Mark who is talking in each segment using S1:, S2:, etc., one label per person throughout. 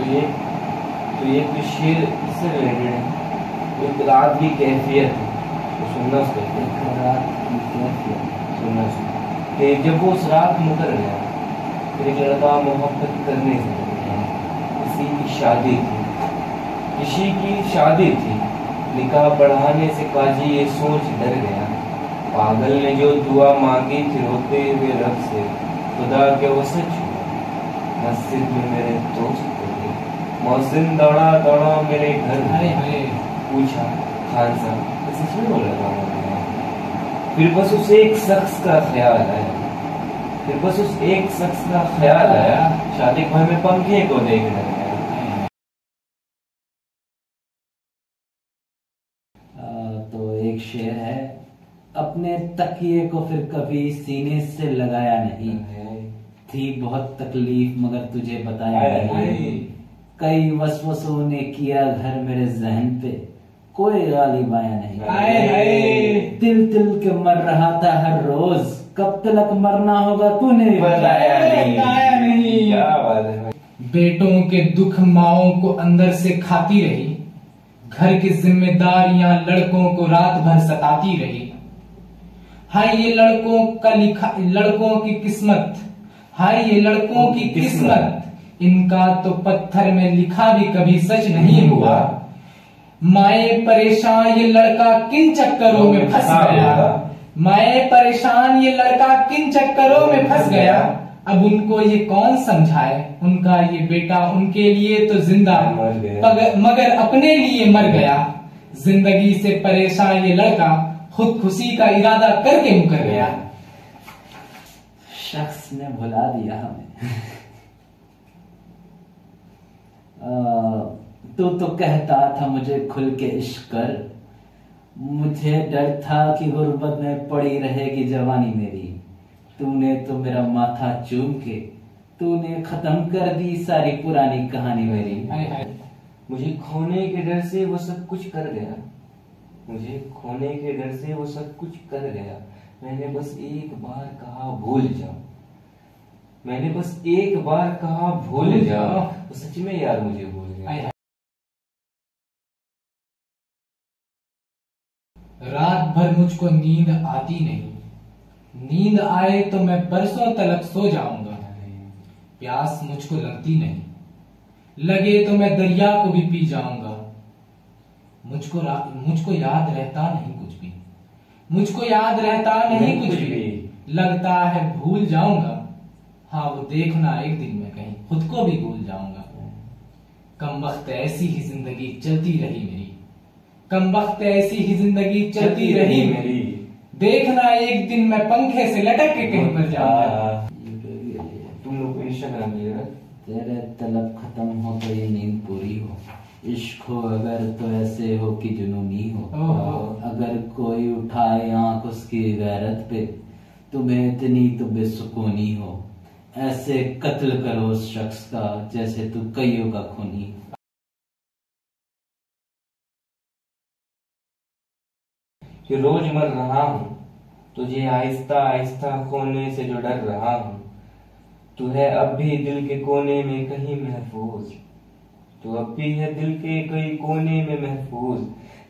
S1: ये तो शेर इससे रिलेटेड है। एक रात की कैफियत है, तो सुनना उसको। रात की कैफियत सुनना उसको कि जब वो उस रात मुकर गया, फिर एक लड़का मोहब्बत करने से गया। किसी की शादी थी, निकाह बढ़ाने से काजी ये सोच डर गया। पागल ने जो दुआ मांगी थी रोते हुए रब से, खुदा के वो सच हुआ। मस्जिद में मेरे दोस्त थे, मौसिन दौड़ा दौड़ा मेरे घर पूछा खान साहब सच में बोल रहा हूँ। फिर बस उस एक शख्स का ख्याल आया, शादी के घर में पंखे को देखने गया।
S2: तो एक शेर है, अपने तकिए को फिर कभी सीने से लगाया नहीं, थी बहुत तकलीफ मगर तुझे बताया नहीं। कई वसवसों ने किया घर मेरे जहन पे, कोई गालिब आया नहीं। तिल तिल के मर रहा था हर रोज, कब तलक मरना होगा तूने बताया नहीं।
S1: क्या बात है।
S3: बेटों के दुख माओं को अंदर से खाती रही, घर की जिम्मेदारियां लड़कों को रात भर सताती रही। हाय ये लड़कों की किस्मत, हाय ये लड़कों की किस्मत, इनका तो पत्थर में लिखा भी कभी सच नहीं हुआ। माए परेशान ये लड़का किन चक्करों में फंस गया, माए परेशान ये लड़का किन चक्करों में फंस गया। अब उनको ये कौन समझाए, उनका ये बेटा उनके लिए तो जिंदा मगर अपने लिए मर गया। जिंदगी से परेशान ये लड़का खुदकुशी का इरादा करके मुकर गया।
S2: शख्स ने भुला दिया हमें। तू तो कहता था मुझे खुल के इश्क कर, मुझे डर था कि गुर्बत में पड़ी रहेगी जवानी मेरी। तूने तो मेरा माथा चूम के तूने खत्म कर दी सारी पुरानी कहानी मेरी।
S1: मुझे खोने के डर से वो सब कुछ कर गया, मुझे खोने के डर से वो सब कुछ कर गया। मैंने बस एक बार कहा भूल जाओ, मैंने बस एक बार कहा भूल जाओ। वो सच में यार मुझे भूल गया।
S3: रात भर मुझको नींद आती नहीं, नींद आए तो मैं बरसों तलक सो जाऊंगा। प्यास मुझको लगती नहीं, लगे तो मैं दरिया को भी पी जाऊंगा। मुझको याद रहता नहीं कुछ भी, मुझको याद रहता नहीं कुछ भी। लगता है भूल जाऊंगा, हाँ वो देखना एक दिन मैं कहीं खुद को भी भूल जाऊंगा। कम वक्त ऐसी ही जिंदगी चलती रही मेरी, कम वक्त ऐसी ही जिंदगी चलती रही मेरी। देखना एक दिन मैं पंखे से लटक के कहीं पर जाऊंगा।
S1: तुम लोग इंस्टाग्राम
S2: तेरे तलब खत्म हो तो ये नींद पूरी हो, इश्क हो अगर तो ऐसे हो कि जुनूनी हो। अगर कोई उठाए आंख उसकी गैरत पे, तुम्हें इतनी तो बेसुकूनी हो। ऐसे कत्ल करो उस शख्स का जैसे तू कईयों का खूनी।
S1: कि रोज मर रहा हूँ, तुझे आहिस्ता आहिस्ता खोने से जो डर रहा हूँ। तू है अब भी दिल के कोने में कहीं महफूज, तू अब भी है दिल के कई कोने में महफूज।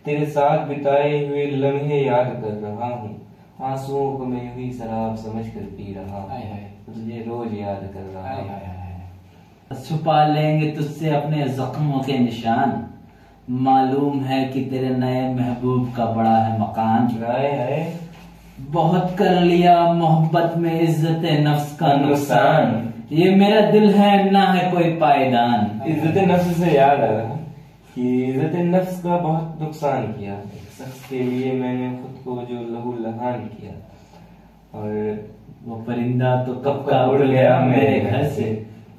S1: तेरे साथ बिताए हुए लम्हे याद कर रहा हूँ, आंसुओं को मैं यूं ही शराब समझ कर पी रहा हूँ। तुझे रोज याद कर रहा हूँ।
S2: छुपा लेंगे तुझसे अपने जख्मों के निशान, मालूम है कि तेरे नए महबूब का बड़ा है मकान। बहुत कर लिया मोहब्बत में इज्जत नफ्स का नुकसान, ये मेरा दिल है ना है कोई पायदान।
S1: इज्जत नफ्स से याद आ रहा कि इज्जत नफ्स का बहुत नुकसान किया। एक शख्स के लिए मैंने खुद को जो लहू लहान किया, और
S2: वो परिंदा तो कब का उड़ गया मेरे घर से,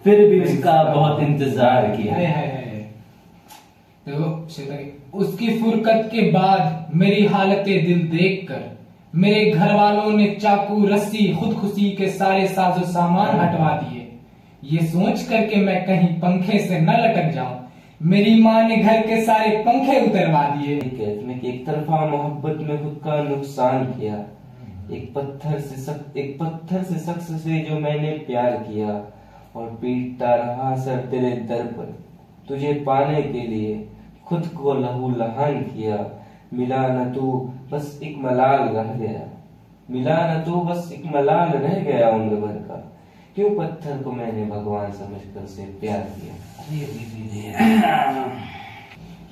S2: फिर भी उसका बहुत इंतजार किया।
S3: तो उसकी फुरकत के बाद मेरी हालत दिल देखकर मेरे घर वालों ने चाकू रस्सी खुदकुशी के सारे साजो सामान हटवा दिए। ये सोच करके मैं कहीं पंखे से न लटक जाऊं, मेरी माँ ने घर के सारे पंखे उतरवा दिए।
S1: एक तरफा मोहब्बत में खुद का नुकसान किया, एक पत्थर से शख्स से जो मैंने प्यार किया, और पीटता रहा सर तेरे दर पर। तुझे पाने के लिए खुद को लहू लहान किया। मिला न तू बस एक मलाल रह गया, मिला न तू बस एक मलाल रह गया उम्र भर का। क्यों पत्थर को मैंने भगवान समझकर उसे प्यार किया।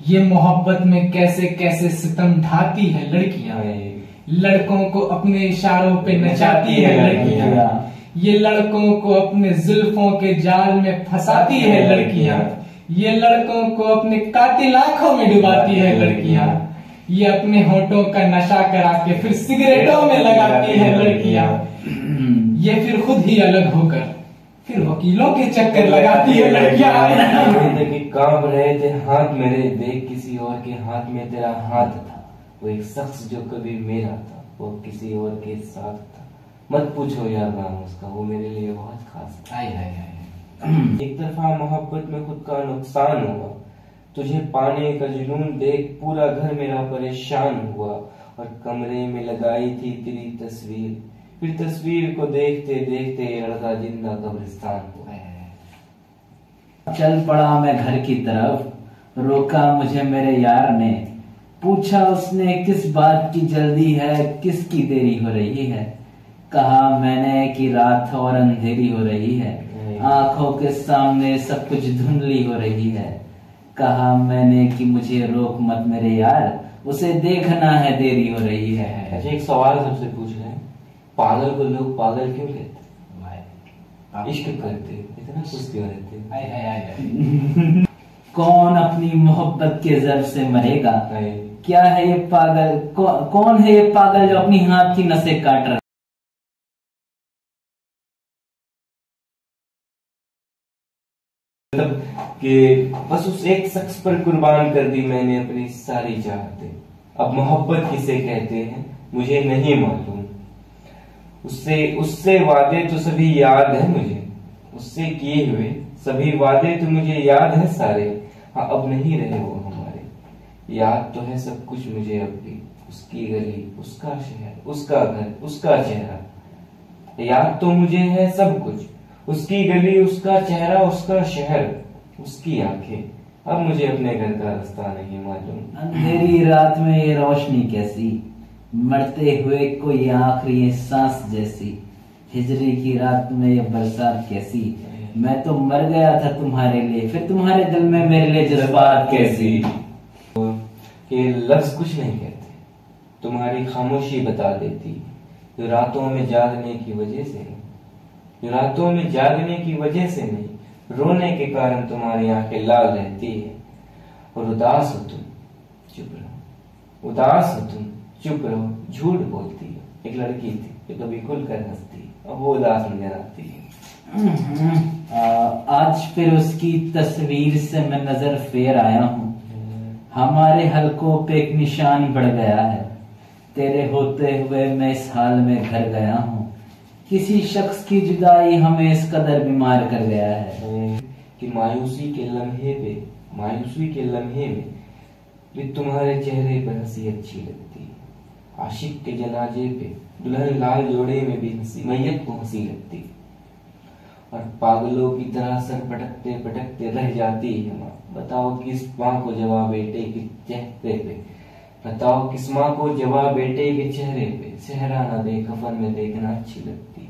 S3: ये मोहब्बत में कैसे कैसे सितम ढाती है लड़कियां, लड़कों को अपने इशारों पे नचाती है लड़कियां। ये लड़कों को अपने जुल्फों के जाल में फंसाती है लड़कियां। ये लड़कों को अपने कातिल आंखों में डुबाती है लड़कियां। ये अपने होठों का नशा करा के फिर सिगरेटों में लगाती है लड़कियां। ये फिर खुद ही अलग होकर फिर वकीलों के चक्कर लगाती है लड़कियां।
S1: कांप रहे थे हाथ मेरे, देख किसी और के हाथ में तेरा हाथ था। वो एक शख्स जो कभी मेरा था, वो किसी और के साथ था। मत पूछो यार नाम उसका, वो मेरे लिए बहुत खास था। एक तरफा मोहब्बत में खुद का नुकसान हुआ, तुझे पाने का जुनून देख पूरा घर मेरा परेशान हुआ। और कमरे में लगाई थी तेरी तस्वीर, फिर तस्वीर को देखते देखते ये लड़का जिंदा कब्रिस्तान हुआ।
S2: चल पड़ा मैं घर की तरफ, रोका मुझे मेरे यार ने। पूछा उसने किस बात की जल्दी है, किसकी देरी हो रही है। कहा मैंने कि रात और अंधेरी हो रही है, आंखों के सामने सब कुछ धुंधली हो रही है। कहा मैंने कि मुझे रोक मत मेरे यार, उसे देखना है देरी हो रही है।
S1: अच्छा एक सवाल सबसे पूछ रहे हैं, पागल को लोग पागल क्यों कहते? इश्क करते इतना सुस्त क्यों रहते?
S2: कौन अपनी मोहब्बत के ज़र्ब से मरेगा? क्या है ये पागल, कौन है ये पागल जो अपनी हाथ की नसें काट रहा?
S1: मतलब कि बस उस एक शख्स पर कुर्बान कर दी मैंने अपनी सारी चाहते। अब मोहब्बत किसे कहते हैं मुझे नहीं मालूम। उससे वादे तो सभी याद है मुझे, उससे किए हुए सभी वादे तो मुझे याद है सारे। हाँ अब नहीं रहे वो हमारे, याद तो है सब कुछ मुझे अब भी। उसकी गली, उसका शहर, उसका घर, उसका चेहरा। याद तो मुझे है सब कुछ, उसकी गली, उसका चेहरा, उसका शहर, उसकी आंखें। अब मुझे अपने घर का रास्ता नहीं मालूम।
S2: अंधेरी रात में ये रोशनी कैसी, मरते हुए कोई आखिरी सांस जैसी। हिजरी की रात में ये बरसात कैसी, मैं तो मर गया था तुम्हारे लिए, फिर तुम्हारे दिल में मेरे लिए जज्बात कैसी।
S1: ये लफ्ज कुछ नहीं कहते, तुम्हारी खामोशी बता देती। जो रातों में जागने की वजह से नहीं, जो रातों में जागने की वजह से नहीं, रोने के कारण तुम्हारी आंखें लाल रहती है। और उदास हो तुम चुप रहो, उदास हो तुम चुप रहो, झूठ बोलती है। एक लड़की थी जो कभी खुलकर हंसती, अब वो उदास नजर आती है।
S2: आज फिर उसकी तस्वीर से मैं नजर फेर आया हूँ। हमारे हलकों पे एक निशान बढ़ गया है, तेरे होते हुए मैं इस हाल में घर गया हूँ। किसी शख्स की जुदाई हमें इस कदर बीमार कर गया है
S1: कि मायूसी के लम्हे में भी तुम्हारे चेहरे पर हंसी अच्छी लगती है। आशिक के जनाजे पे दुल्हन लाल जोड़े में भी हंसी, मैयत को हंसी लगती है। और पागलों की तरह सर पटकते पटकते रह जाती है माँ। बताओ किस माँ को जवाब बेटे के चेहरे पे, बताओ किस माँ को जवाब बेटे के चेहरे पे सेहरा ना दे कफन में देखना अच्छी लगती है।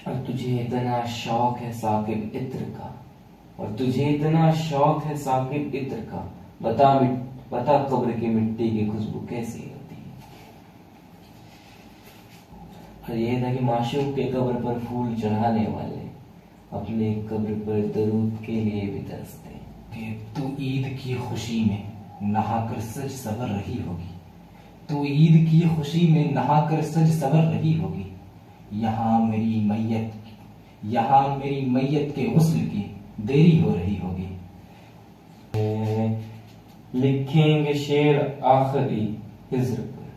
S1: और तुझे इतना शौक है साकिब इत्र का, और तुझे इतना शौक है साकिब इत्र का, बता कब्र की मिट्टी की खुशबू कैसी होती है। और ये था कि माशूक के कब्र पर फूल चढ़ाने वाले अपने कब्र पर दरूद के लिए भी तरसते हैं।
S3: कि तू ईद की खुशी में नहाकर सज सवर रही होगी, तू ईद की खुशी में नहाकर सज सवर रही होगी। यहाँ मेरी मैयत के गुस्ल की देरी हो रही होगी।
S1: लिखेंगे शेर आखिरी हिज्र पर,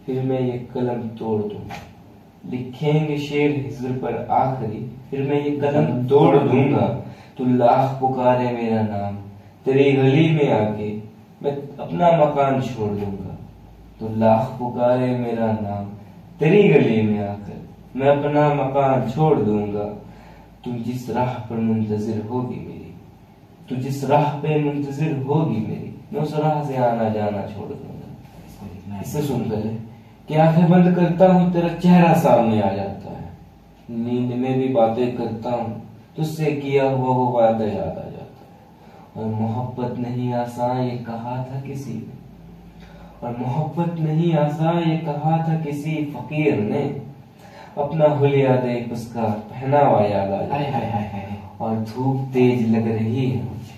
S1: फिर मैं ये कलम तोड़ दूंगा। लिखेंगे शेर हिज्र पर आखिरी, फिर मैं ये कलम तोड़ दूंगा। तू लाख पुकारे मेरा नाम, तेरी गली में आके मैं अपना मकान छोड़ दूंगा। तू लाख पुकारे मेरा नाम, तेरी गली में आकर मैं अपना मकान छोड़ दूंगा। तुम जिस राह पर मुंतजिर होगी मेरी, तू जिस राह पे मुंतजिर होगी मेरी, मैं उस राह से आना जाना छोड़ दूंगा। इससे सुन पहले कि आंखें बंद करता हूँ तेरा चेहरा सामने आ जाता है, नींद में भी बातें करता हूँ तुझसे किया हुआ वो वादा याद आ जाता है। और मोहब्बत नहीं आसान ये कहा था किसी ने, और मोहब्बत नहीं आसान ये कहा था किसी फकीर ने, अपना हुलिया देख उसका पहनावा याद आ जाता है। और धूप तेज लग रही है मुझे,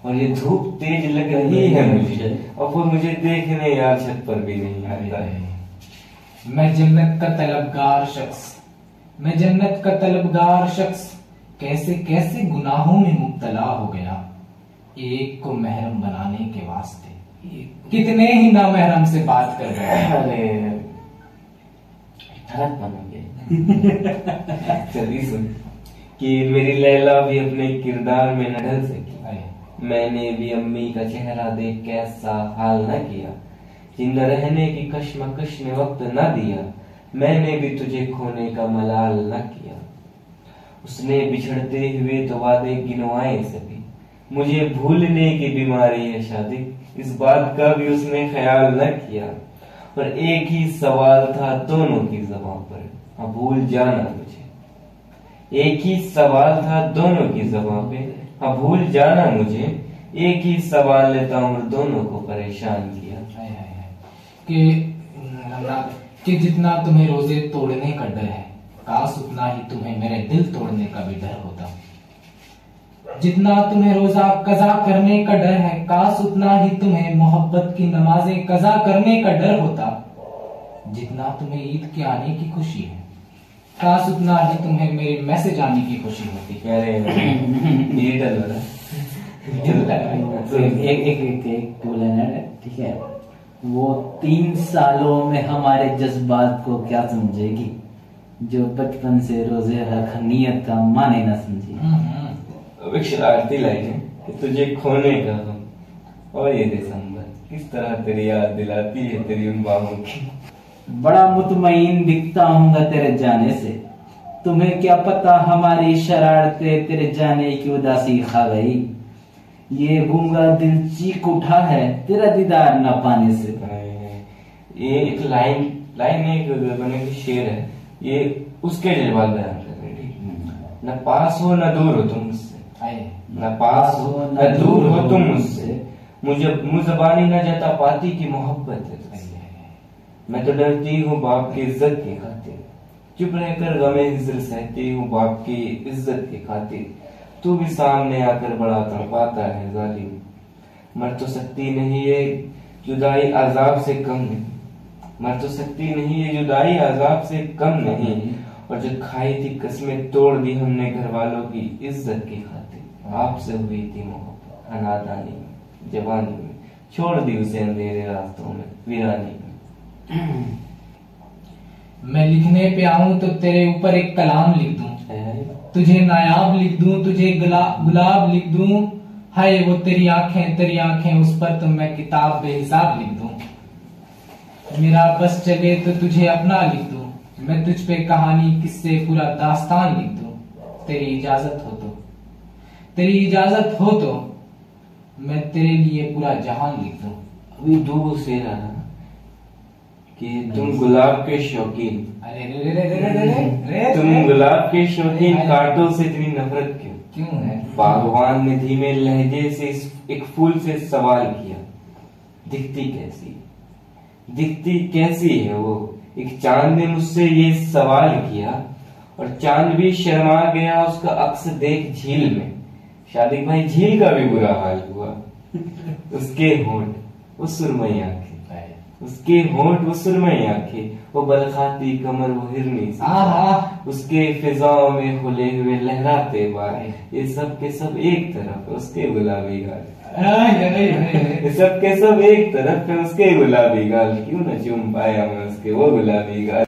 S1: और ये धूप तेज लग रही है मुझे, और वो मुझे देखने यार छत पर भी नहीं आता है।
S3: मैं जन्नत का तलबगार शख्स, मैं जन्नत का तलबगार शख्स, कैसे कैसे गुनाहों में मुब्तला हो गया, एक को महरम बनाने के वास्ते कितने ही नामहरम से बात कर रहे हैं।
S1: अरे ठरक बनोगे। चलिए सुन कि मेरी लैला भी अपने किरदार में न ढल सकी, मैंने भी अम्मी का चेहरा देख के ऐसा हाल न किया, जिंदा रहने की कश्मकश ने वक्त न दिया, मैंने भी तुझे खोने का मलाल न किया। उसने बिछड़ते हुए तो वादे गिनवाए सभी, मुझे भूलने की बीमारी है शादी, इस बात का भी उसने ख्याल न किया। और एक ही सवाल था दोनों की ज़बान पर, हाँ भूल जाना मुझे। एक ही सवाल था दोनों की ज़बान पे, हाँ भूल जाना मुझे। एक ही सवाल लेता हूँ दोनों को परेशान किया।
S3: कि जितना तुम्हें रोजे तोड़ने का डर है, काश उतना ही तुम्हें मेरे दिल तोड़ने का भी डर होता। जितना तुम्हें रोजा कजा करने का डर है, काश उतना ही तुम्हें मोहब्बत की नमाजें कजा करने का डर होता। जितना तुम्हें ईद के आने की खुशी है, काश उतना ही तुम्हें मेरे मैसेज आने की खुशी होती।
S2: एक बोला ठीक है, वो 3 सालों में हमारे जज्बात को क्या समझेगी, जो बचपन से रोजे रख नियत का माने ना समझी।
S1: शरारती लाइन है कि तुझे खोने का गम, और ये दिसंबर किस तरह तेरी याद दिलाती है तेरी उन बाहों की।
S2: बड़ा मुतमईन दिखता हूँगा तेरे जाने से, तुम्हें क्या पता हमारी शरारतें तेरे जाने की उदासी खा गई। ये गूंगा दिल चीख उठा है तेरा दीदार न पाने से।
S1: ये एक लाइन में एक बने की शेर है, ये उसके जज्बात बयान कर रहे हैं। न पास हो न दूर हो तुम मुझसे, न पास हो न दूर हो तुम मुझसे, मुझे मुज़बानी न जता पाती की मोहब्बत है तुझसे। मैं तो डरती हूँ बाप की इज्जत की खातिर, चुप रहकर गमे हिज्र सहती हूँ बाप की इज्जत की खातिर। तू भी सामने आकर बड़ा तड़पाता है जालिम, मर तो सकती नहीं ये जुदाई आजाब से कम नहीं, मर तो सकती नहीं ये जुदाई आजाब से कम नहीं। और जो खाई थी कसमें तोड़ दी हमने घर वालों की इज्जत की खातिर। आपसे हुई थी मोहब्बत अनादानी में जवानी में, छोड़ दी उसे अंधेरे रास्तों में वीरानी में।
S3: मैं लिखने पे आऊं तो तेरे ऊपर एक कलाम लिख दूं, तुझे नायाब लिख दूं, तुझे गुलाब लिख दूं। हाय वो तेरी आंखें उस पर तो मैं किताब बेहिसाब लिख दूं। मेरा बस चले तो तुझे अपना लिख दूं, मैं तुझ पे कहानी किस्से पूरा दास्तान लिख दूं। तेरी इजाजत हो तो मैं तेरे लिए पूरा जहान लिख दूं।
S1: अभी 2 शेर आ रहा कि तुम गुलाब के शौकीन, तुम गुलाब के शौकीन, कांटों से इतनी नफरत क्यों
S3: है?
S1: बागवान ने धीमे लहजे से एक फूल से सवाल किया, दिखती कैसी है वो। एक चांद ने मुझसे ये सवाल किया, और चांद भी शर्मा गया उसका अक्स देख झील में। शादी भाई झील का भी बुरा हाल हुआ। उसके होंठ वो सुरमई आंखें, उसके होंठ वो सुरमई आंखें, वो बलखाती कमर वो हिरनी सी, उसके फिजाओं में खुले हुए लहराते बाल, ये सब के सब एक तरफ उसके गुलाबी गाल, ये सब के सब एक तरफ है उसके गुलाबी गाल। क्यों न चूम पाया मैं उसके वो गुलाबी गाल।